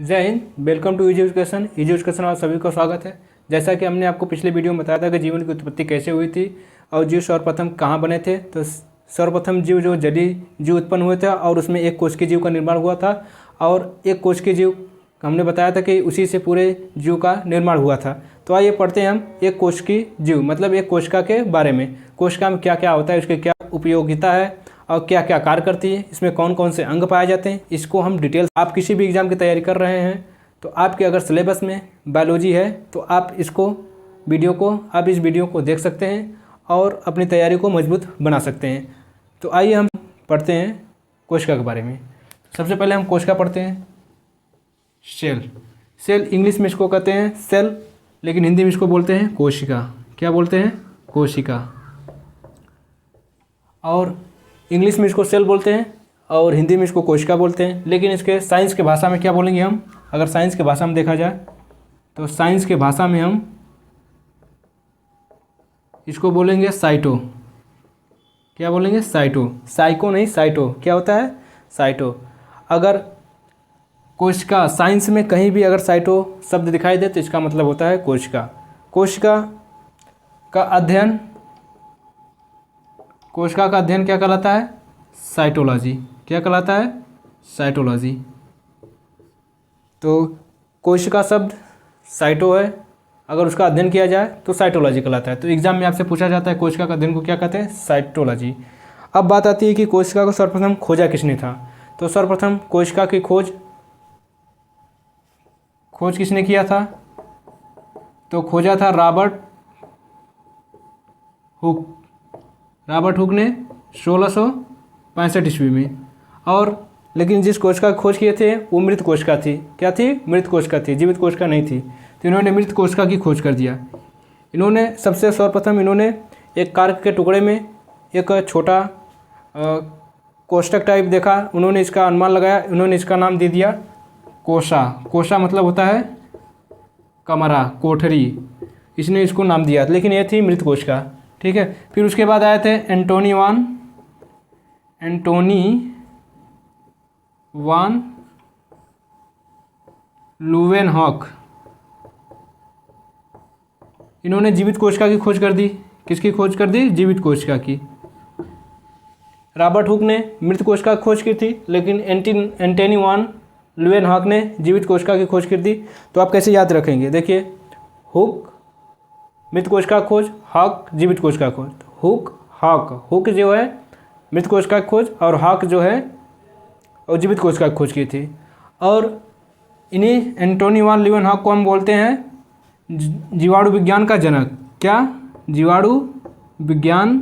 जय हिंद। Welcome to easy education. Easy education आप सभी का स्वागत है। जैसा कि हमने आपको पिछले वीडियो में बताया था कि जीवन की उत्पत्ति कैसे हुई थी और जीव सर्वप्रथम कहाँ बने थे। तो सर्वप्रथम जीव जो जली जीव उत्पन्न हुए थे और उसमें एक कोशिकीय जीव का निर्माण हुआ था और एक कोशिकीय जीव हमने बताया था कि उसी से पूरे जीव का निर्माण हुआ था। तो आइए पढ़ते हैं हम एक कोशिकीय जीव मतलब एक कोशिका के बारे में। कोशिका में क्या क्या होता है, उसकी क्या उपयोगिता है और क्या क्या कार्य करती है, इसमें कौन कौन से अंग पाए जाते हैं, इसको हम डिटेल। आप किसी भी एग्ज़ाम की तैयारी कर रहे हैं तो आपके अगर सिलेबस में बायोलॉजी है तो आप इस वीडियो को देख सकते हैं और अपनी तैयारी को मजबूत बना सकते हैं। तो आइए हम पढ़ते हैं कोशिका के बारे में। सबसे पहले हम कोशिका पढ़ते हैं। सेल। सेल इंग्लिश में इसको कहते हैं सेल, लेकिन हिंदी में इसको बोलते हैं कोशिका। क्या बोलते हैं? कोशिका। और इंग्लिश में इसको सेल बोलते हैं और हिंदी में इसको कोशिका बोलते हैं। लेकिन इसके साइंस के भाषा में क्या बोलेंगे हम? अगर साइंस के भाषा में देखा जाए तो साइंस के भाषा में हम इसको बोलेंगे साइटो। क्या बोलेंगे? साइटो। साइको नहीं, साइटो। क्या होता है? साइटो। अगर कोशिका साइंस में कहीं भी अगर साइटो शब्द दिखाई दे तो इसका मतलब होता है कोशिका। कोशिका का अध्ययन क्या कहलाता है? साइटोलॉजी। क्या कहलाता है? साइटोलॉजी। तो कोशिका शब्द साइटो है, अगर उसका अध्ययन किया जाए तो साइटोलॉजी कहलाता है। तो एग्जाम में आपसे पूछा जाता है कोशिका का अध्ययन को क्या कहते हैं? साइटोलॉजी। अब बात आती है कि कोशिका को सर्वप्रथम खोजा किसने था। तो सर्वप्रथम कोशिका की खोज किसने किया था? तो खोजा था रॉबर्ट हुक। रॉबर्ट हुक ने 1665 ईस्वी में। और लेकिन जिस कोशिका की खोज किए थे वो मृत कोशिका थी। क्या थी? मृत कोशिका थी, जीवित कोशिका नहीं थी। तो इन्होंने मृत कोशिका की खोज कर दिया। इन्होंने सबसे सर्वप्रथम एक कार्क के टुकड़े में एक छोटा कोष्ठक टाइप देखा। उन्होंने इसका अनुमान लगाया, उन्होंने इसका नाम दे दिया कोशा। कोशा मतलब होता है कमरा, कोठरी। इसने इसको नाम दिया, लेकिन ये थी मृत कोशिका। ठीक है। फिर उसके बाद आए थे एंटोनी वान लुवेनहॉक। इन्होंने जीवित कोशिका की खोज कर दी। किसकी खोज कर दी? जीवित कोशिका की। रॉबर्ट हुक ने मृत कोशिका की खोज की थी, लेकिन एंटोनी वान लुवेनहॉक ने जीवित कोशिका की खोज कर दी। तो आप कैसे याद रखेंगे? देखिए, हुक मृत कोशिका की खोज, हॉक जीवित कोशिका की खोज। हुक जो है मृत कोशिका की खोज और हॉक जो है और जीवित कोशिका की खोज की थी। और इन्हीं एंटोनी वान ल्यूवेनहॉक को हम बोलते हैं जीवाणु विज्ञान का जनक। क्या? जीवाणु विज्ञान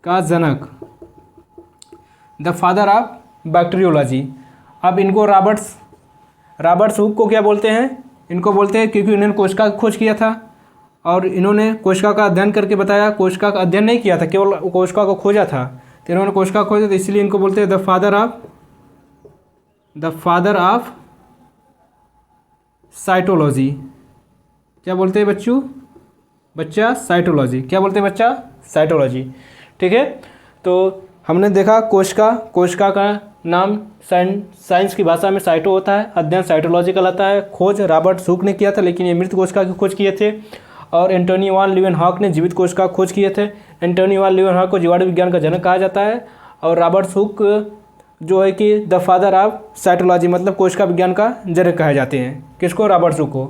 का जनक, द फादर ऑफ बैक्टीरियोलॉजी। अब इनको रॉबर्ट्स हुक को क्या बोलते हैं? इनको बोलते हैं क्योंकि इन्होंने कोशिका की खोज किया था और इन्होंने कोशिका का अध्ययन करके बताया। कोशिका का अध्ययन नहीं किया था, केवल कोशिका को खोजा था। तो इन्होंने कोशिका खोजा, तो इसलिए इनको बोलते हैं द फादर ऑफ साइटोलॉजी। क्या बोलते हैं बच्चा? साइटोलॉजी। क्या बोलते हैं बच्चा? साइटोलॉजी। ठीक है। तो हमने देखा कोशिका का नाम साइंस की भाषा में साइटो होता है, अध्ययन साइटोलॉजी कहलाता है। खोज रॉबर्ट हुक ने किया था, लेकिन ये मृत कोशिका की खोज किए थे। और एंटोनी वान ल्यूवेनहॉक ने जीवित कोशिका की खोज किए थे। एंटोनी वान ल्यूवेनहॉक को जीवाणु विज्ञान का जनक कहा जाता है और रॉबर्ट हुक जो है कि द फादर ऑफ साइटोलॉजी मतलब कोशिका विज्ञान का जनक कहे जाते हैं। किसको? रॉबर्ट हुक को।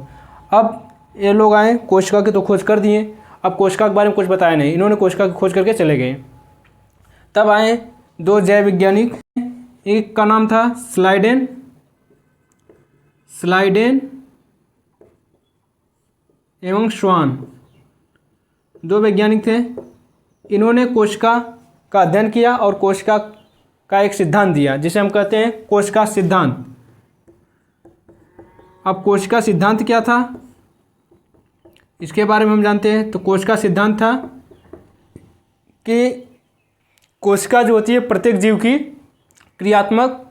अब ये लोग आए, कोशिका की तो खोज कर दिए, अब कोशिका के बारे में कुछ बताया नहीं, इन्होंने कोशिका की खोज करके चले गए। तब आए दो जैव वैज्ञानिक, एक का नाम था स्लाइडेन एवं श्वान। दो वैज्ञानिक थे। इन्होंने कोशिका का अध्ययन किया और कोशिका का एक सिद्धांत दिया जिसे हम कहते हैं कोशिका सिद्धांत। अब कोशिका सिद्धांत क्या था इसके बारे में हम जानते हैं। तो कोशिका सिद्धांत था कि कोशिका जो होती है प्रत्येक जीव की क्रियात्मक,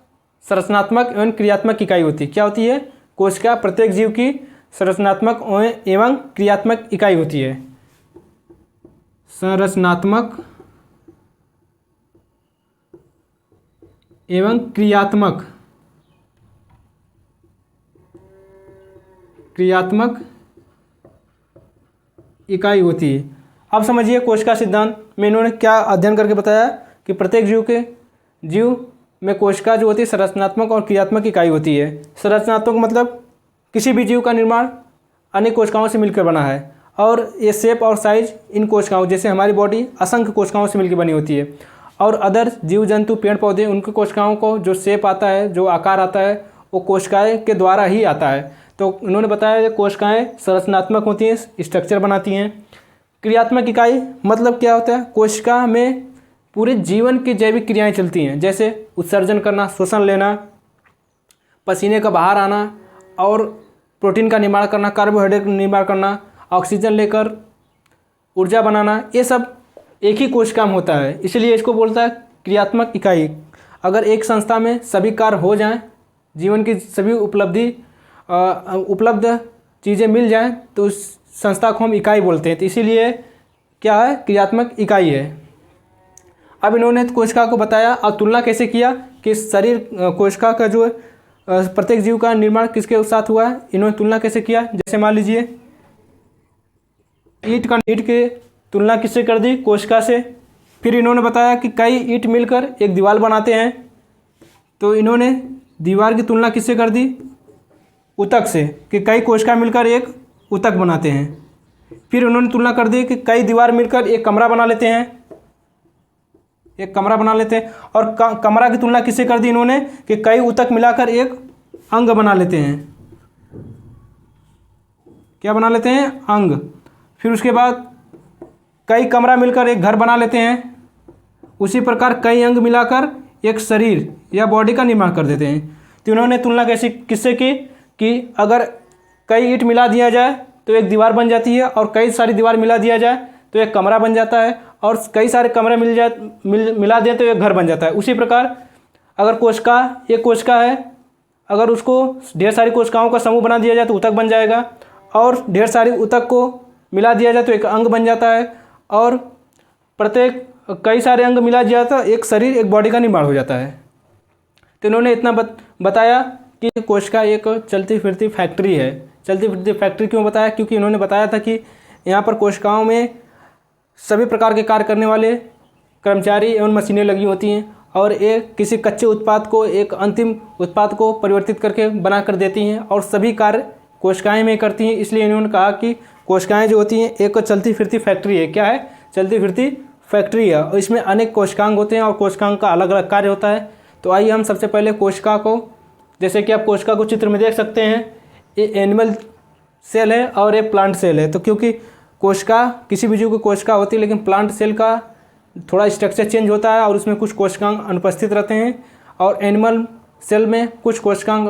संरचनात्मक एवं क्रियात्मक इकाई होती है। क्या होती है? कोशिका प्रत्येक जीव की संरचनात्मक एवं क्रियात्मक इकाई होती है। संरचनात्मक एवं क्रियात्मक क्रियात्मक इकाई होती है। अब समझिए कोशिका सिद्धांत में इन्होंने क्या अध्ययन करके बताया कि प्रत्येक जीव में कोशिका जो होती है संरचनात्मक और क्रियात्मक इकाई होती है। संरचनात्मक मतलब किसी भी जीव का निर्माण अनेक कोशिकाओं से मिलकर बना है, और ये शेप और साइज इन कोशिकाओं, जैसे हमारी बॉडी असंख्य कोशिकाओं से मिलकर बनी होती है, और अदर जीव जंतु पेड़ पौधे उनकी कोशिकाओं को जो शेप आता है, जो आकार आता है, वो कोशिकाएं के द्वारा ही आता है। तो उन्होंने बताया कि कोशिकाएं संरचनात्मक होती हैं, स्ट्रक्चर बनाती हैं। क्रियात्मक इकाई मतलब क्या होता है, कोशिका में पूरे जीवन की जैविक क्रियाएं चलती हैं, जैसे उत्सर्जन करना, श्वसन लेना, पसीने का बाहर आना, और प्रोटीन का निर्माण करना, कार्बोहाइड्रेट का निर्माण करना, ऑक्सीजन लेकर ऊर्जा बनाना, ये सब एक ही कोशिका में होता है, इसलिए इसको बोलता है क्रियात्मक इकाई। अगर एक संस्था में सभी कार्य हो जाएं, जीवन की सभी उपलब्ध चीज़ें मिल जाएं, तो उस संस्था को हम इकाई बोलते हैं। तो इसीलिए क्या है, क्रियात्मक इकाई है। अब इन्होंने कोशिका को बताया और तुलना कैसे किया कि शरीर कोशिका का जो प्रत्येक जीव का निर्माण किसके साथ हुआ है, इन्होंने तुलना कैसे किया। जैसे मान लीजिए ईंट की तुलना किससे कर दी, कोशिका से। फिर इन्होंने बताया कि कई ईंट मिलकर एक दीवार बनाते हैं, तो इन्होंने दीवार की तुलना किससे कर दी, ऊतक से, कि कई कोशिका मिलकर एक ऊतक बनाते हैं। फिर उन्होंने तुलना कर दी कि कई दीवार मिलकर एक कमरा बना लेते हैं, और कमरा की तुलना किससे कर दी इन्होंने, कि कई ऊतक मिलाकर एक अंग बना लेते हैं। क्या बना लेते हैं, अंग। फिर उसके बाद कई कमरा मिलकर एक घर बना लेते हैं। उसी प्रकार कई अंग मिलाकर एक शरीर या बॉडी का निर्माण कर देते हैं। तो इन्होंने तुलना कैसे किससे की कि अगर कई ईंट मिला दिया जाए तो एक दीवार बन जाती है, और कई सारी दीवार मिला दिया जाए तो एक कमरा बन जाता है, और कई सारे कमरे मिला दें तो एक घर बन जाता है। उसी प्रकार अगर एक कोशिका है, अगर उसको ढेर सारी कोशिकाओं का समूह बना दिया जाए तो ऊतक बन जाएगा, और ढेर सारी ऊतक को मिला दिया जाए तो एक अंग बन जाता है, और कई सारे अंग मिला दिया तो एक शरीर, एक बॉडी का निर्माण हो जाता है। तो इन्होंने इतना बताया कि कोशिका एक चलती फिरती फैक्ट्री है। चलती फिरती फैक्ट्री क्यों बताया, क्योंकि इन्होंने बताया था कि यहाँ पर कोशिकाओं में सभी प्रकार के कार्य करने वाले कर्मचारी एवं मशीनें लगी होती हैं, और एक किसी कच्चे उत्पाद को एक अंतिम उत्पाद को परिवर्तित करके बना कर देती हैं, और सभी कार्य कोशिकाएं में करती हैं। इसलिए इन्होंने कहा कि कोशिकाएं जो होती हैं एक चलती फिरती फैक्ट्री है। क्या है, चलती फिरती फैक्ट्री है, और इसमें अनेक कोशिकांग होते हैं, और कोशिकांग का अलग अलग कार्य होता है। तो आइए हम सबसे पहले कोशिका को, जैसे कि आप कोशिका को चित्र में देख सकते हैं, ये एनिमल सेल है और ये प्लांट सेल है। तो क्योंकि कोशिका किसी भी जीव की कोशिका होती है, लेकिन प्लांट सेल का थोड़ा स्ट्रक्चर चेंज होता है, और उसमें कुछ कोशिकांग अनुपस्थित रहते हैं, और एनिमल सेल में कुछ कोशिकांग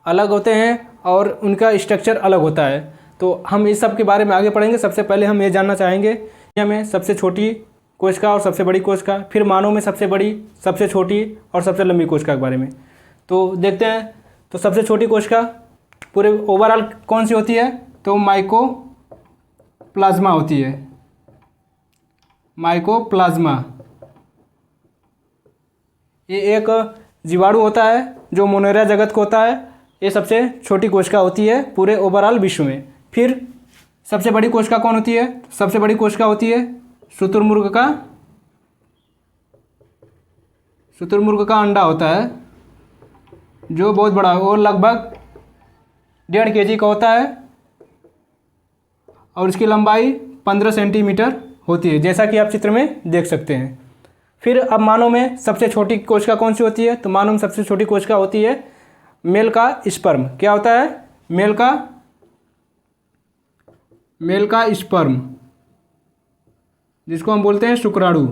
अलग होते हैं और उनका स्ट्रक्चर अलग होता है। तो हम इस सब के बारे में आगे पढ़ेंगे। सबसे पहले हम ये जानना चाहेंगे दुनिया में सबसे छोटी कोशिका और सबसे बड़ी कोशिका, फिर मानव में सबसे बड़ी, सबसे छोटी और सबसे लंबी कोशिका के बारे में। तो देखते हैं। तो सबसे छोटी कोशिका पूरे ओवरऑल कौन सी होती है, तो माइकोप्लाज्मा होती है। माइकोप्लाज्मा ये एक जीवाणु होता है जो मोनेरिया जगत को होता है। ये सबसे छोटी कोशिका होती है पूरे ओवरऑल विश्व में। फिर सबसे बड़ी कोशिका कौन होती है, सबसे बड़ी कोशिका होती है शुतुरमुर्ग का अंडा होता है, जो बहुत बड़ा है, वो लगभग 1.5 kg का होता है, और इसकी लंबाई 15 सेंटीमीटर होती है, जैसा कि आप चित्र में देख सकते हैं। फिर अब मानव में सबसे छोटी कोशिका कौन सी होती है, तो मानव में सबसे छोटी कोशिका होती है मेल का स्पर्म। क्या होता है, मेल का स्पर्म, जिसको हम बोलते हैं शुक्राणु।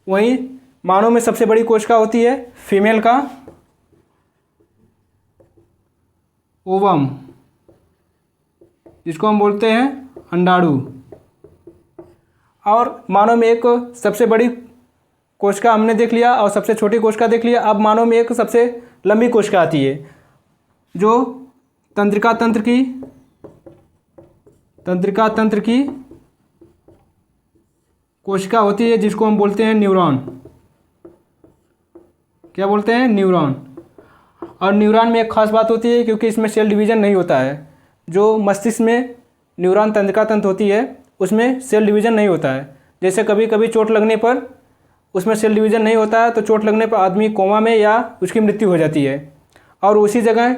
वहीं मानव में सबसे बड़ी कोशिका होती है फीमेल का ओवम, जिसको हम बोलते हैं अंडाणु। और मानव में एक सबसे बड़ी कोशिका हमने देख लिया और सबसे छोटी कोशिका देख लिया। अब मानव में एक सबसे लंबी कोशिका आती है, जो तंत्रिका तंत्र की कोशिका होती है, जिसको हम बोलते हैं न्यूरॉन। क्या बोलते हैं, न्यूरॉन। और न्यूरॉन में एक खास बात होती है, क्योंकि इसमें सेल डिवीज़न नहीं होता है। जो मस्तिष्क में न्यूरॉन तंत्रिका तंत्र होती है उसमें सेल डिवीज़न नहीं होता है। जैसे कभी कभी चोट लगने पर उसमें सेल डिवीज़न नहीं होता है, तो चोट लगने पर आदमी कोमा में या उसकी मृत्यु हो जाती है। और उसी जगह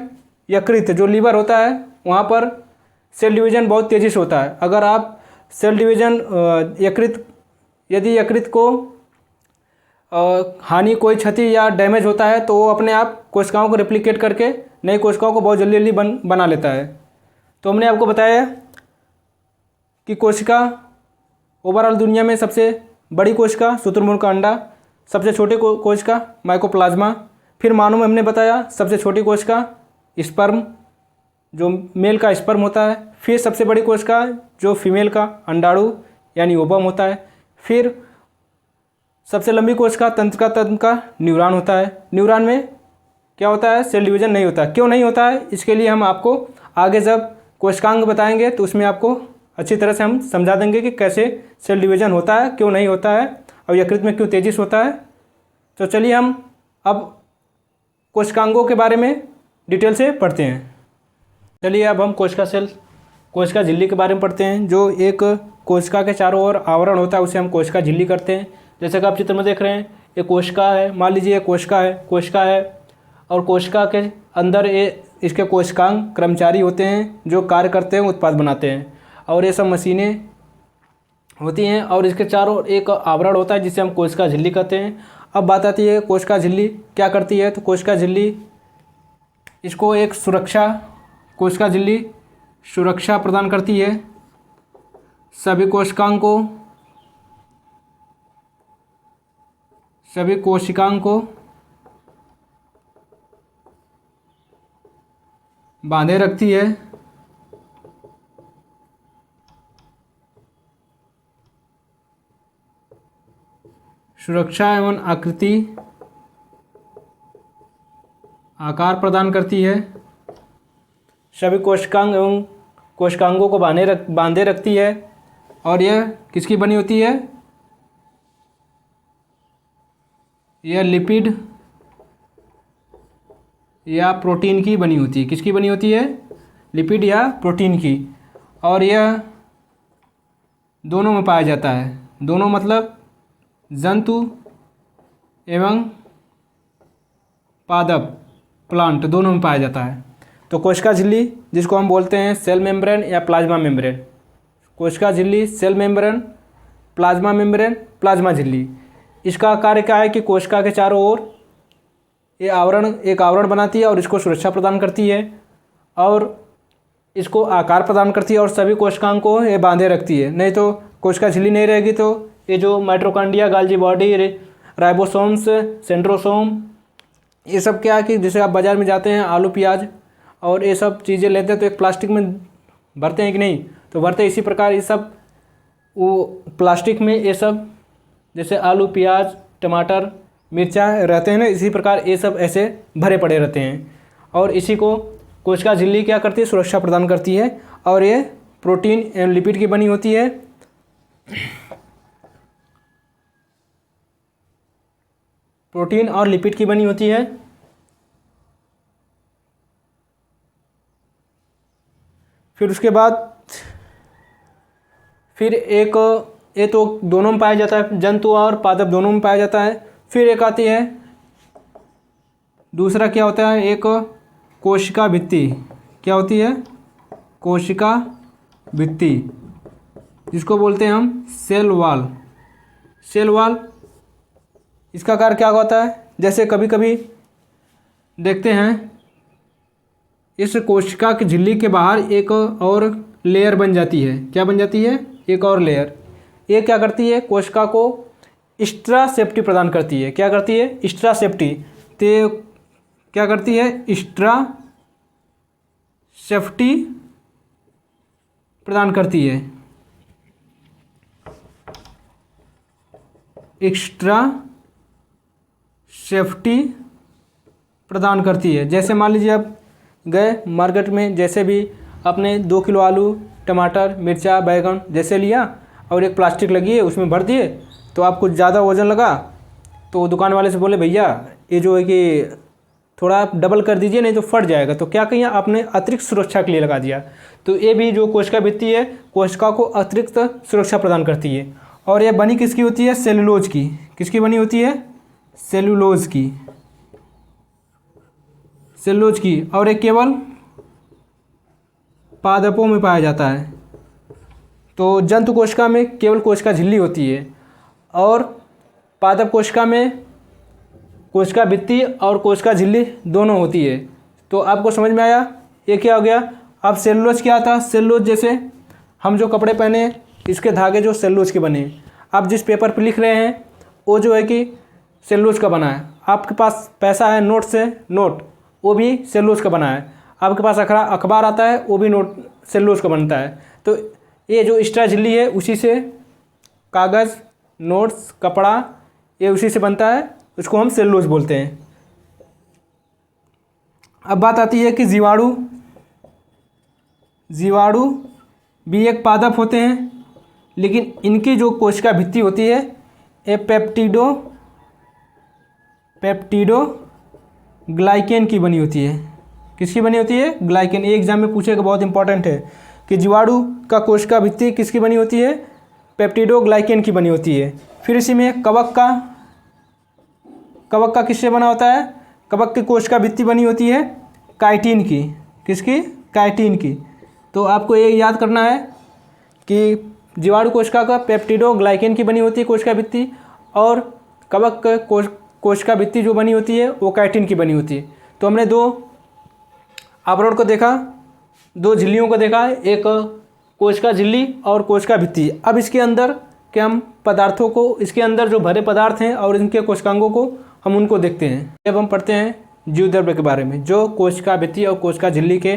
यकृत जो लीवर होता है वहाँ पर सेल डिवीज़न बहुत तेज़ी से होता है। अगर आप सेल डिवीज़न यदि यकृत को हानि कोई क्षति या डैमेज होता है तो वो अपने आप कोशिकाओं को रेप्लिकेट करके नई कोशिकाओं को बहुत जल्दी जल्दी बना लेता है। तो हमने आपको बताया कि कोशिका ओवरऑल दुनिया में सबसे बड़ी कोशिका शुतुरमुर्ग का अंडा, सबसे छोटी कोशिका माइकोप्लाज्मा, फिर मानव में हमने बताया सबसे छोटी कोशिका स्पर्म जो मेल का स्पर्म होता है, फिर सबसे बड़ी कोशिका जो फीमेल का अंडाणु यानी ओवम होता है, फिर सबसे लंबी कोशिका तंत्रिका तंत्र का न्यूरॉन होता है। न्यूरॉन में क्या होता है, सेल डिवीज़न नहीं होता। क्यों नहीं होता है, इसके लिए हम आपको आगे जब कोशिकांग बताएंगे तो उसमें आपको अच्छी तरह से हम समझा देंगे कि कैसे सेल डिवीज़न होता है, क्यों नहीं होता है और यकृत में क्यों तेजी से होता है। तो चलिए हम अब कोशिकांगों के बारे में डिटेल से पढ़ते हैं। चलिए अब हम कोशिका झिल्ली के बारे में पढ़ते हैं। जो एक कोशिका के चारों ओर आवरण होता है उसे हम कोशिका झिल्ली करते हैं। जैसे कि आप चित्र में देख रहे हैं, एक कोशिका है, मान लीजिए एक कोशिका है और कोशिका के अंदर इसके कोशिकांग कर्मचारी होते हैं जो कार्य करते हैं, उत्पाद बनाते हैं, और ये सब मशीनें होती हैं और इसके चारों ओर एक आवरण होता है जिसे हम कोशिका झिल्ली कहते हैं। अब बात आती है कोशिका झिल्ली क्या करती है। तो कोशिका झिल्ली इसको एक कोशिका झिल्ली सुरक्षा प्रदान करती है सभी कोशिकांग को बांधे रखती है। सुरक्षा एवं आकार प्रदान करती है। सभी कोशिकांग एवं कोशिकांगों को बांधे रखती है। और यह किसकी बनी होती है, यह लिपिड या प्रोटीन की बनी होती है। किसकी बनी होती है, लिपिड या प्रोटीन की। और यह दोनों में पाया जाता है। दोनों मतलब जंतु एवं पादप प्लांट दोनों में पाया जाता है। तो कोशिका झिल्ली जिसको हम बोलते हैं सेल मेम्ब्रेन या प्लाज्मा मेम्ब्रेन, कोशिका झिल्ली, cell membrane, plasma membrane, plasma झिल्ली, इसका कार्य क्या है कि कोशिका के चारों ओर एक आवरण बनाती है और इसको सुरक्षा प्रदान करती है और इसको आकार प्रदान करती है और सभी कोशिकाओं को ये बांधे रखती है। नहीं तो कोशिका झिल्ली नहीं रहेगी तो ये जो माइटोकॉन्ड्रिया, गाल्जी बॉडी, राइबोसोम्स, सेंट्रोसोम, ये सब क्या है कि जैसे आप बाज़ार में जाते हैं आलू प्याज और ये सब चीज़ें लेते हैं तो एक प्लास्टिक में भरते हैं कि नहीं, तो भरते इसी प्रकार ये सब वो प्लास्टिक में ये सब जैसे आलू प्याज टमाटर मिर्चा रहते हैं ना, इसी प्रकार ये सब ऐसे भरे पड़े रहते हैं। और इसी को कोशिका झिल्ली क्या करती है, सुरक्षा प्रदान करती है। और ये प्रोटीन एवं लिपिड की बनी होती है। प्रोटीन और लिपिड की बनी होती है। फिर उसके बाद ये तो दोनों में पाया जाता है, जंतु और पादप दोनों में पाया जाता है। फिर एक आती है दूसरा क्या होता है, एक कोशिका भित्ति। क्या होती है, कोशिका भित्ति, जिसको बोलते हैं हम सेल वॉल। इसका कार्य क्या होता है, जैसे कभी कभी देखते हैं इस कोशिका की झिल्ली के बाहर एक और लेयर बन जाती है। क्या बन जाती है, एक और लेयर। ये क्या करती है, कोशिका को एक्स्ट्रा सेफ्टी प्रदान करती है। क्या करती है, एक्स्ट्रा सेफ्टी। तो क्या करती है, एक्स्ट्रा सेफ्टी प्रदान करती है। एक्स्ट्रा सेफ्टी प्रदान करती है। जैसे मान लीजिए आप गए मार्केट में, जैसे भी आपने 2 किलो आलू टमाटर मिर्चा बैगन जैसे लिया और एक प्लास्टिक लगी है उसमें भर दिए, तो आपको ज़्यादा वज़न लगा तो दुकान वाले से बोले भैया ये जो है कि थोड़ा आप डबल कर दीजिए, नहीं तो फट जाएगा। तो क्या किया आपने, अतिरिक्त सुरक्षा के लिए लगा दिया। तो ये भी जो कोशिका भित्ति है, कोशिका को अतिरिक्त सुरक्षा प्रदान करती है। और ये बनी किसकी होती है, सेलुलोज की। किसकी बनी होती है, सेलुलोज की, सेलुलोज की। और ये केवल पादपों में पाया जाता है। तो जंतु कोशिका में केवल कोशिका झिल्ली होती है, और पादप कोशिका में कोशिका भित्ति और कोशिका झिल्ली दोनों होती है। तो आपको समझ में आया ये क्या हो गया। अब सेलुलोज क्या था, सेलुलोज जैसे हम जो कपड़े पहने इसके धागे जो सेलुलोज के बने। आप जिस पेपर पर लिख रहे हैं वो जो है कि सेलुलोज का बना है। आपके पास पैसा है नोट से, नोट वो भी सेलुलोज का बना है। आपके पास अखबार आता है वो भी नोट सेलुलोज का बनता है। तो ये जो एक्स्ट्रा झिल्ली है उसी से कागज़, नोट्स, कपड़ा ये उसी से बनता है, उसको हम सेलुलोज बोलते हैं। अब बात आती है कि जीवाणु। जीवाणु भी एक पादप होते हैं, लेकिन इनकी जो कोशिका भित्ति होती है ये पेप्टिडो ग्लाइकेन की बनी होती है। किसकी बनी होती है, ग्लाइकेन। ये एग्जाम में पूछेगा, बहुत इंपॉर्टेंट है कि जीवाणु का कोशिका भित्ति किसकी बनी होती है, पेप्टिडो ग्लाइकेन की बनी होती है। फिर इसी में कवक का किससे बना होता है, कवक की कोशिका भित्ति बनी होती है काइटिन की। किसकी, काइटिन की। तो आपको ये याद करना है कि जीवाणु कोशिका का पेप्टिडो ग्लाइकेन की बनी होती है कोशिका भित्ति, और कवक कोशिका भित्ति जो बनी होती है वो काइटिन की बनी होती है। तो हमने दो आवरण को देखा, दो झिल्लियों को देखा, एक कोशिका झिल्ली और कोशिका भित्ति। अब इसके अंदर के हम पदार्थों को, इसके अंदर जो भरे पदार्थ हैं और इनके कोशिकांगों को हम उनको देखते हैं। अब हम पढ़ते हैं जीवद्रव्य के बारे में, जो कोशिका भित्ति और कोशिका झिल्ली के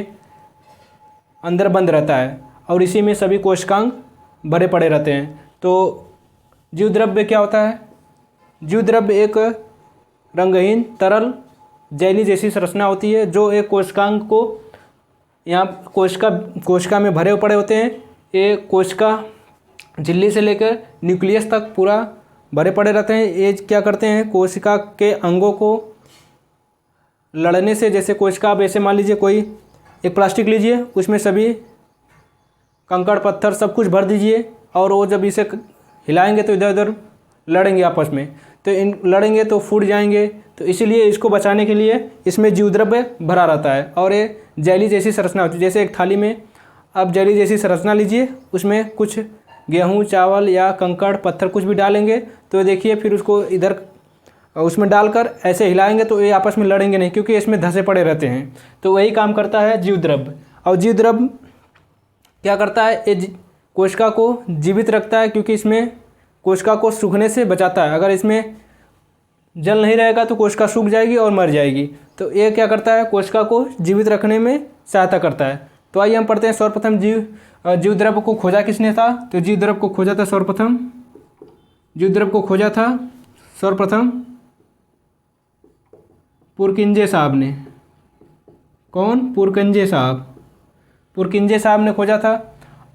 अंदर बंद रहता है, और इसी में सभी कोशिकांग भरे पड़े रहते हैं। तो जीवद्रव्य क्या होता है, जीवद्रव्य एक रंगहीन तरल जैली जैसी संरचना होती है, जो एक कोशिकांग को यहाँ कोशिका में भरे पड़े होते हैं। ये कोशिका झिल्ली से लेकर न्यूक्लियस तक पूरा भरे पड़े रहते हैं। ये क्या करते हैं, कोशिका के अंगों को लड़ने से, जैसे कोशिका, आप ऐसे मान लीजिए कोई एक प्लास्टिक लीजिए, उसमें सभी कंकड़ पत्थर सब कुछ भर दीजिए, और वो जब इसे हिलाएंगे तो इधर उधर लड़ेंगे आपस में, तो इन लड़ेंगे तो फूट जाएंगे। तो इसीलिए इसको बचाने के लिए इसमें जीवद्रव्य भरा रहता है, और ये जैली जैसी संरचना होती है। जैसे एक थाली में आप जैली जैसी संरचना लीजिए, उसमें कुछ गेहूँ, चावल या कंकड़ पत्थर कुछ भी डालेंगे, तो देखिए फिर उसको इधर उसमें डालकर ऐसे हिलाएंगे तो ये आपस में लड़ेंगे नहीं, क्योंकि इसमें धंसे पड़े रहते हैं। तो वही काम करता है जीवद्रव्य। और जीवद्रव्य क्या करता है, ये कोशिका को जीवित रखता है, क्योंकि इसमें कोशिका को सूखने से बचाता है। अगर इसमें जल नहीं रहेगा तो कोशिका सूख जाएगी और मर जाएगी। तो ये क्या करता है, कोशिका को जीवित रखने में सहायता करता है। तो आइए हम पढ़ते हैं सर्वप्रथम जीवद्रव्य को खोजा किसने था। तो जीवद्रव्य को खोजा था सर्वप्रथम, जीवद्रव्य को खोजा था सर्वप्रथम पुरकिंजे साहब ने। कौन, पुरकिंजे साहब। पुरकिंजे साहब ने खोजा था।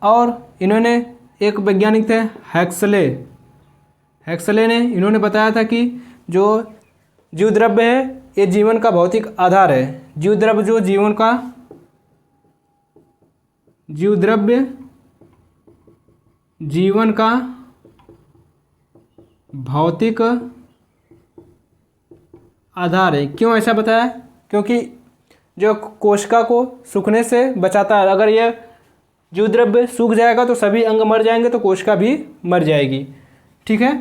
और इन्होंने, एक वैज्ञानिक थे हैक्सले, हैक्सले ने इन्होंने बताया था कि जो जीवद्रव्य है ये जीवन का भौतिक आधार है। जीवद्रव्य जो जीवद्रव्य जीवन का भौतिक आधार है। क्यों ऐसा बताया, क्योंकि जो कोशिका को सूखने से बचाता है। अगर यह जीवद्रव्य सूख जाएगा तो सभी अंग मर जाएंगे, तो कोशिका भी मर जाएगी। ठीक है।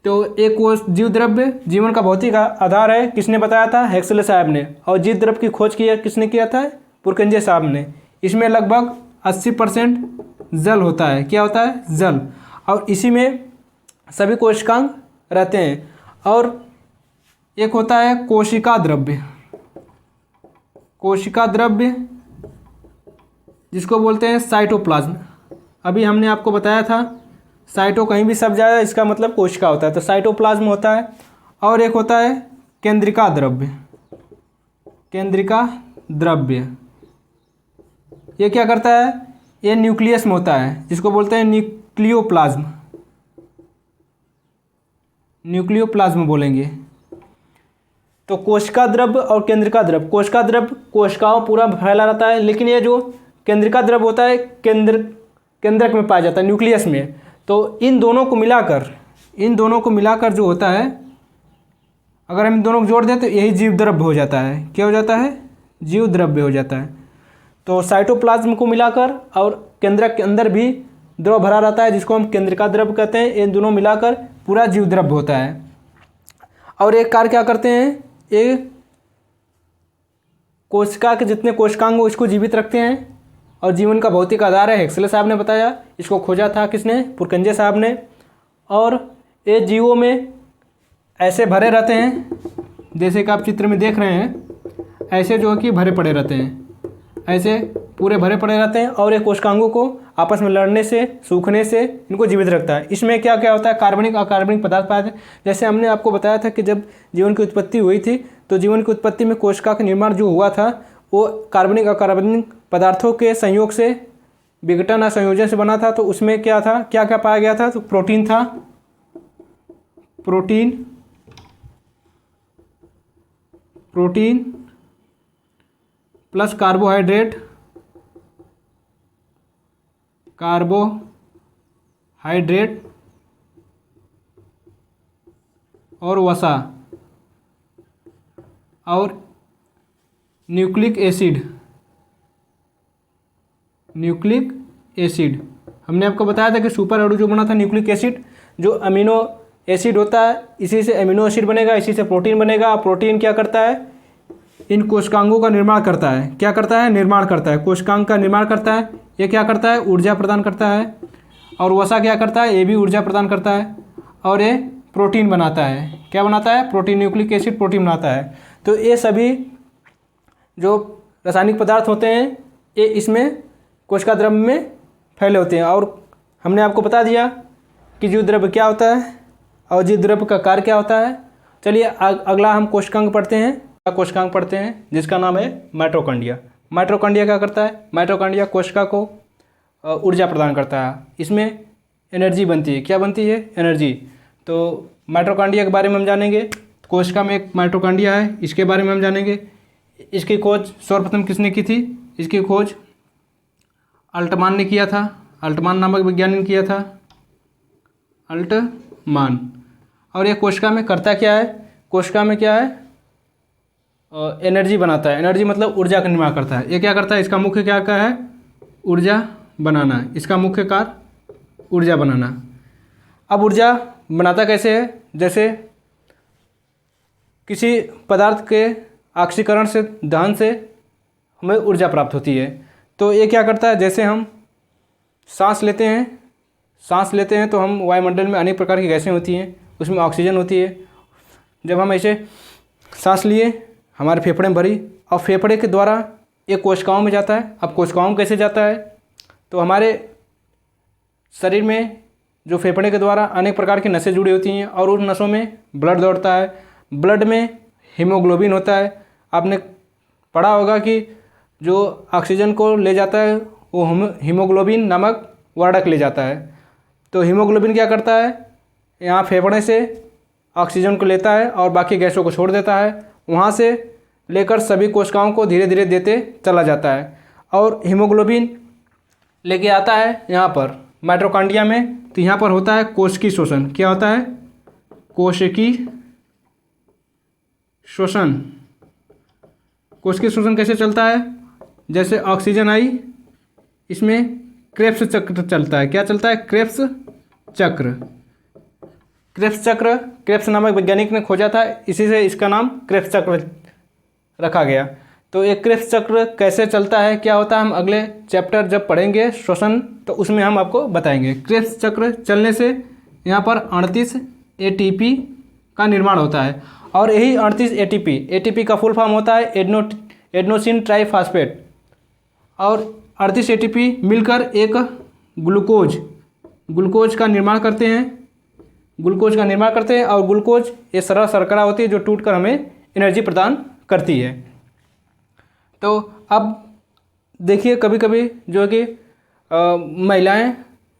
तो एक जीवद्रव्य जीवन का भौतिक आधार है, किसने बताया था, हैक्सले साहब ने। और जीवद्रव्य की खोज किसने किया था, पुरकिंजे साहब ने। इसमें लगभग 80% जल होता है। क्या होता है, जल। और इसी में सभी कोशिकांग रहते हैं। और एक होता है कोशिका द्रव्य, कोशिका द्रव्य जिसको बोलते हैं साइटोप्लाज्म। अभी हमने आपको बताया था साइटो कहीं भी सब जाए इसका मतलब कोशिका होता है, तो साइटोप्लाज्म होता है। और एक होता है केंद्रिका द्रव्य, केंद्रिका द्रव्य। ये क्या करता है, ये न्यूक्लियस में होता है, जिसको बोलते हैं न्यूक्लियोप्लाज्म, न्यूक्लियोप्लाज्म बोलेंगे। तो कोशिका द्रव्य और केंद्रिका द्रव्य, कोशिका द्रव्य कोशिकाओं पूरा फैला रहता है, लेकिन ये जो केंद्रिका द्रव्य होता है केंद्रक में पाया जाता है, न्यूक्लियस में। तो इन दोनों को मिलाकर जो होता है, अगर हम इन दोनों को जोड़ दें तो यही जीव द्रव्य हो जाता है। क्या हो जाता है? जीव द्रव्य हो जाता है। तो साइटोप्लाज्म को मिलाकर और केंद्रक के अंदर भी द्रव भरा रहता है, जिसको हम केंद्रिका द्रव्य कहते हैं। इन दोनों मिलाकर पूरा जीव द्रव्य होता है। और एक कार्य क्या करते हैं, ये कोशिका के जितने कोशिकांग इसको जीवित रखते हैं और जीवन का भौतिक आधार है। हेक्सले साहब ने बताया, इसको खोजा था किसने? पुरकंजे साहब ने। और ये जीवों में ऐसे भरे रहते हैं, जैसे कि आप चित्र में देख रहे हैं, ऐसे जो कि भरे पड़े रहते हैं, ऐसे पूरे भरे पड़े रहते हैं। और ये कोशिकांगों को आपस में लड़ने से, सूखने से इनको जीवित रखता है। इसमें क्या क्या होता है? कार्बनिक अकार्बनिक पदार्थ पाए थे। जैसे हमने आपको बताया था कि जब जीवन की उत्पत्ति हुई थी, तो जीवन की उत्पत्ति में कोशिका का निर्माण जो हुआ था वो कार्बनिक अकार्बनिक पदार्थों के संयोग से, विघटन और संयोजन से बना था। तो उसमें क्या था, क्या क्या पाया गया था? तो प्रोटीन था, प्रोटीन प्लस कार्बोहाइड्रेट और वसा और न्यूक्लिक एसिड। हमने आपको बताया था कि सुपर अणु जो बना था न्यूक्लिक एसिड, जो अमीनो एसिड होता है, इसी से अमीनो एसिड बनेगा, इसी से प्रोटीन बनेगा। प्रोटीन क्या करता है? इन कोशिकांगों का निर्माण करता है। क्या करता है? निर्माण करता है, कोशिकांग का निर्माण करता है। ये क्या करता है? ऊर्जा प्रदान करता है। और वसा क्या करता है? ये भी ऊर्जा प्रदान करता है। और ये प्रोटीन बनाता है। क्या बनाता है? प्रोटीन, न्यूक्लिक एसिड प्रोटीन बनाता है। तो ये सभी जो रासायनिक पदार्थ होते हैं, ये इसमें कोशिका द्रव्य में फैले होते हैं। और हमने आपको बता दिया कि जीव द्रव्य क्या होता है और जीव द्रव्य का कार्य क्या होता है। चलिए अगला हम कोशिकांग पढ़ते हैं, जिसका नाम है माइटोकॉन्ड्रिया। माइटोकॉन्ड्रिया क्या करता है? माइटोकॉन्ड्रिया कोशिका को ऊर्जा प्रदान करता है। इसमें एनर्जी बनती है। क्या बनती है? एनर्जी। तो माइटोकॉन्ड्रिया के बारे में हम जानेंगे। कोशिका में एक माइटोकॉन्ड्रिया है, इसके बारे में हम जानेंगे। इसकी खोज सर्वप्रथम किसने की थी? इसकी खोज अल्टमान ने किया था। अल्टमान नामक वैज्ञानिक ने किया था, अल्टमान। और ये कोशिका में करता क्या है? कोशिका में क्या है? एनर्जी बनाता है। एनर्जी मतलब ऊर्जा का निर्माण करता है। ये क्या करता है? इसका मुख्य क्या है? ऊर्जा बनाना। इसका मुख्य कार्य ऊर्जा बनाना। अब ऊर्जा बनाता कैसे है? जैसे किसी पदार्थ के ऑक्सीकरण से, दहन से हमें ऊर्जा प्राप्त होती है। तो ये क्या करता है? जैसे हम सांस लेते हैं तो हम वायुमंडल में अनेक प्रकार की गैसें होती हैं, उसमें ऑक्सीजन होती है। जब हम ऐसे सांस लिए, हमारे फेफड़े में भरी, और फेफड़े के द्वारा ये कोशिकाओं में जाता है। अब कोशिकाओं में कैसे जाता है? तो हमारे शरीर में जो फेफड़े के द्वारा अनेक प्रकार की नसें जुड़ी होती हैं, और उन नसों में ब्लड दौड़ता है। ब्लड में हीमोग्लोबिन होता है। आपने पढ़ा होगा कि जो ऑक्सीजन को ले जाता है वो हीमोग्लोबिन नामक वर्णक ले जाता है। तो हीमोग्लोबिन क्या करता है? यहाँ फेफड़े से ऑक्सीजन को लेता है और बाकी गैसों को छोड़ देता है। वहाँ से लेकर सभी कोशिकाओं को धीरे धीरे देते चला जाता है। और हीमोग्लोबिन लेके आता है यहाँ पर माइटोकॉन्ड्रिया में। तो यहाँ पर होता है कोशिकीय शोषण। क्या होता है? कोशिकीय शोषण। कोशिकीय शोषण कैसे चलता है? जैसे ऑक्सीजन आई, इसमें क्रेब्स चक्र चलता है। क्या चलता है? क्रेब्स चक्र। क्रेब्स नामक वैज्ञानिक ने खोजा था, इसी से इसका नाम क्रेब्स चक्र रखा गया। तो एक क्रेब्स चक्र कैसे चलता है, क्या होता है, हम अगले चैप्टर जब पढ़ेंगे श्वसन, तो उसमें हम आपको बताएंगे। क्रेब्स चक्र चलने से यहाँ पर 38 ATP का निर्माण होता है। और यही 38 ATP का फुल फॉर्म होता है एडेनोसिन ट्राइफॉस्फेट। और 38 ATP मिलकर एक ग्लूकोज का निर्माण करते हैं। और ग्लूकोज ये सरल शर्करा होती है जो टूटकर हमें एनर्जी प्रदान करती है। तो अब देखिए, कभी कभी जो कि महिलाएं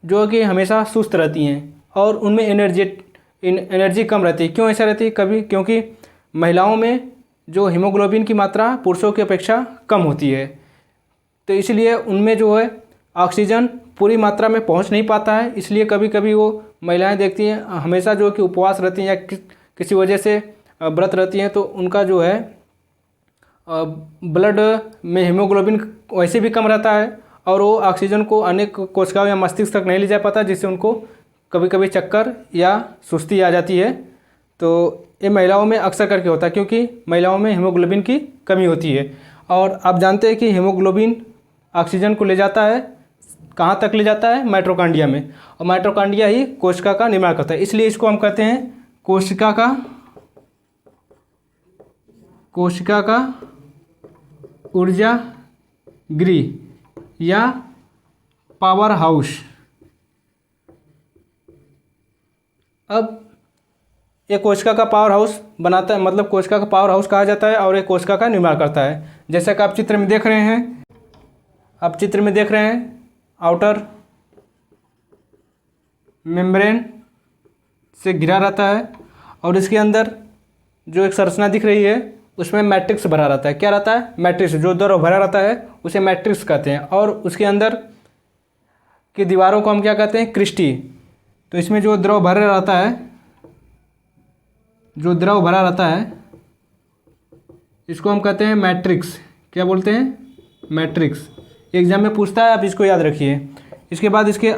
जो कि हमेशा सुस्त रहती हैं और उनमें एनर्जी कम रहती है। क्यों ऐसा रहती है? क्योंकि महिलाओं में जो हीमोग्लोबिन की मात्रा पुरुषों की अपेक्षा कम होती है, तो इसलिए उनमें जो है ऑक्सीजन पूरी मात्रा में पहुंच नहीं पाता है। इसलिए कभी कभी वो महिलाएं देखती हैं हमेशा जो कि उपवास रहती हैं या किसी वजह से व्रत रहती हैं, तो उनका जो है ब्लड में हीमोग्लोबिन वैसे भी कम रहता है और वो ऑक्सीजन को अनेक कोशिकाओं या मस्तिष्क तक नहीं ले जा पाता, जिससे उनको कभी कभी चक्कर या सुस्ती आ जाती है। तो ये महिलाओं में अक्सर करके होता है, क्योंकि महिलाओं में हीमोग्लोबिन की कमी होती है। और आप जानते हैं कि हीमोग्लोबिन ऑक्सीजन को ले जाता है, कहाँ तक ले जाता है? माइटोकॉन्ड्रिया में, और माइटोकॉन्ड्रिया ही कोशिका का निर्माण करता है। इसलिए इसको हम कहते हैं कोशिका का ऊर्जा गृह या पावर हाउस। अब ये कोशिका का पावर हाउस बनाता है, मतलब कोशिका का पावर हाउस कहा जाता है, और ये कोशिका का निर्माण करता है। जैसा कि आप चित्र में देख रहे हैं, आउटर मेम्ब्रेन से घिरा रहता है, और इसके अंदर जो एक संरचना दिख रही है उसमें मैट्रिक्स भरा रहता है। क्या रहता है? मैट्रिक्स। जो द्रव भरा रहता है उसे मैट्रिक्स कहते हैं, और उसके अंदर की दीवारों को हम क्या कहते हैं? क्रिस्टी। तो इसमें जो द्रव भरा रहता है इसको हम कहते हैं मैट्रिक्स। क्या बोलते हैं? मैट्रिक्स। एग्जाम में पूछता है, आप इसको याद रखिए। इसके बाद इसके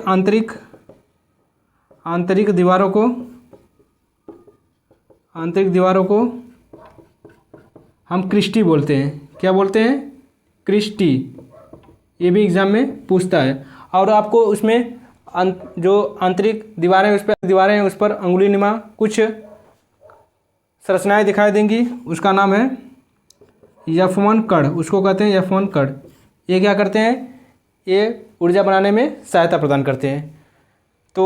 आंतरिक दीवारों को हम क्रिस्टी बोलते हैं। क्या बोलते हैं? क्रिस्टी। ये भी एग्जाम में पूछता है। और आपको उसमें जो आंतरिक दीवारें हैं उस पर अंगुलीनुमा कुछ संरचनाएं दिखाई देंगी। उसका नाम है F1 कण। उसको कहते हैं F1 कण। ये क्या करते हैं? ये ऊर्जा बनाने में सहायता प्रदान करते हैं। तो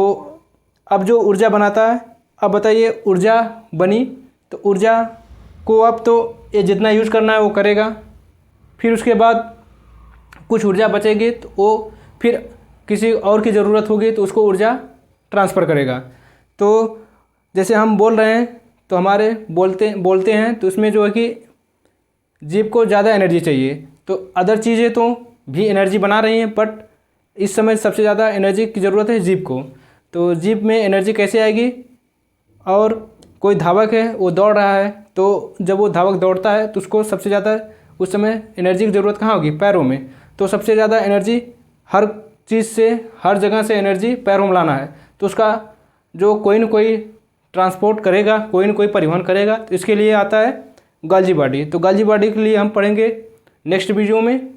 अब जो ऊर्जा बनाता है, अब बताइए ऊर्जा बनी, तो ऊर्जा को अब तो ये जितना यूज़ करना है वो करेगा। फिर उसके बाद कुछ ऊर्जा बचेगी तो वो फिर किसी और की ज़रूरत होगी तो उसको ऊर्जा ट्रांसफ़र करेगा। तो जैसे हम बोल रहे हैं तो हमारे बोलते हैं तो उसमें जो है कि जीभ को ज़्यादा एनर्जी चाहिए, तो अदर चीज़ें तो भी एनर्जी बना रही हैं, बट इस समय सबसे ज़्यादा एनर्जी की ज़रूरत है जीभ को। तो जीभ में एनर्जी कैसे आएगी? और कोई धावक है वो दौड़ रहा है, तो जब वो धावक दौड़ता है तो उसको सबसे ज़्यादा उस समय एनर्जी की ज़रूरत कहाँ होगी? पैरों में। तो सबसे ज़्यादा एनर्जी हर चीज़ से, हर जगह से एनर्जी पैरों में लाना है, तो उसका जो कोई न कोई ट्रांसपोर्ट करेगा, कोई न कोई परिवहन करेगा। तो इसके लिए आता है गोल्जी बॉडी। तो गोल्जी बॉडी के लिए हम पढ़ेंगे नेक्स्ट वीडियो में।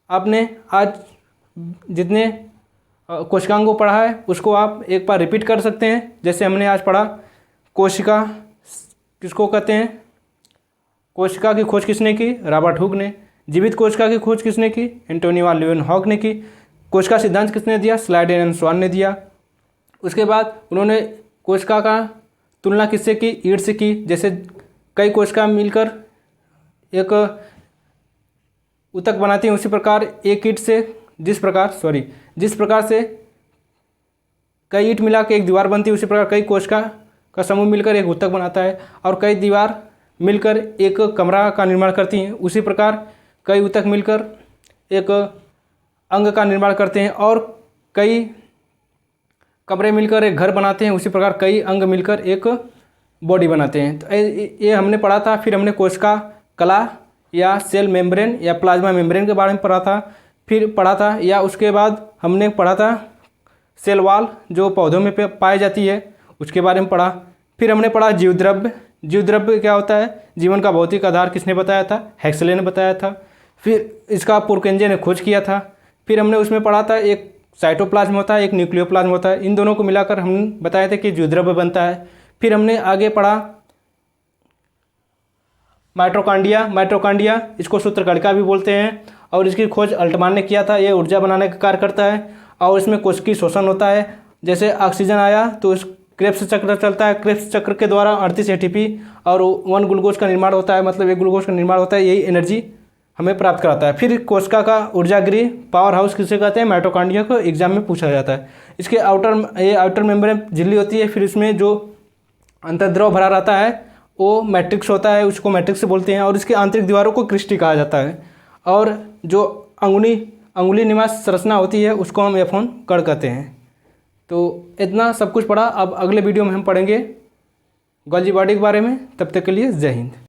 आपने आज जितने कोशिकांगों को पढ़ा है उसको आप एक बार रिपीट कर सकते हैं। जैसे हमने आज पढ़ा कोशिका किसको कहते हैं? कोशिका की खोज किसने की? रॉबर्ट हुक ने। जीवित कोशिका की खोज किसने की? एंटोनी वान लीeuwenhoek ने की। कोशिका सिद्धांत किसने दिया? स्लाइडेन एंड स्वान ने दिया। उसके बाद उन्होंने कोशिका का तुलना किससे की? ईंट से की। जैसे कई कोशिका मिलकर एक ऊतक बनाती हैं, उसी प्रकार एक ईंट से जिस प्रकार से कई ईंट मिला के एक दीवार बनती है, उसी प्रकार कई कोशिका का समूह मिलकर एक ऊतक बनाता है, और कई दीवार मिलकर एक कमरा का निर्माण करती हैं। उसी प्रकार कई ऊतक मिलकर एक अंग का निर्माण करते हैं, और कई कमरे मिलकर एक घर बनाते हैं। उसी प्रकार कई अंग मिलकर एक बॉडी बनाते हैं। तो ये हमने पढ़ा था। फिर हमने कोशिका कला या सेल मेम्ब्रेन या प्लाज्मा मेम्ब्रेन के बारे में पढ़ा था। फिर पढ़ा था, या उसके बाद हमने पढ़ा था सेल वॉल जो पौधों में पाई जाती है, उसके बारे में पढ़ा। फिर हमने पढ़ा जीवद्रव्य। जीवद्रव्य क्या होता है? जीवन का भौतिक आधार किसने बताया था? हेक्सले ने बताया था। फिर इसका पुरकेंजे ने खोज किया था। फिर हमने उसमें पढ़ा था एक साइटोप्लाज्म होता है, एक न्यूक्लियोप्लाज्म होता है। इन दोनों को मिलाकर हम बताए थे कि जीवद्रव्य बनता है। फिर हमने आगे पढ़ा माइटोकॉन्ड्रिया, इसको सूत्रकणिका भी बोलते हैं, और इसकी खोज अल्टमान ने किया था। ये ऊर्जा बनाने का कार्य करता है, और इसमें कोशिकीय शोषण होता है। जैसे ऑक्सीजन आया तो इस क्रेब्स चक्र चलता है। क्रेब्स चक्र के द्वारा 38 ATP और 1 ग्लूकोज का निर्माण होता है, मतलब 1 ग्लूकोज का निर्माण होता है। यही एनर्जी हमें प्राप्त कराता है। फिर कोशिका का ऊर्जा गृह पावर हाउस किसे कहते हैं? माइटोकॉन्ड्रिया को एग्जाम में पूछा जाता है। इसके आउटर मेम्ब्रेन झिल्ली होती है। फिर इसमें जो अंतर्द्रव भरा रहता है वो मैट्रिक्स होता है, उसको मैट्रिक्स बोलते हैं, और इसकी आंतरिक दीवारों को क्रिस्टी कहा जाता है। और जो अंगुली निवास संरचना होती है उसको हम एफोन कण कहते हैं। तो इतना सब कुछ पढ़ा। अब अगले वीडियो में हम पढ़ेंगे गोल्गी बॉडी के बारे में। तब तक के लिए जय हिंद।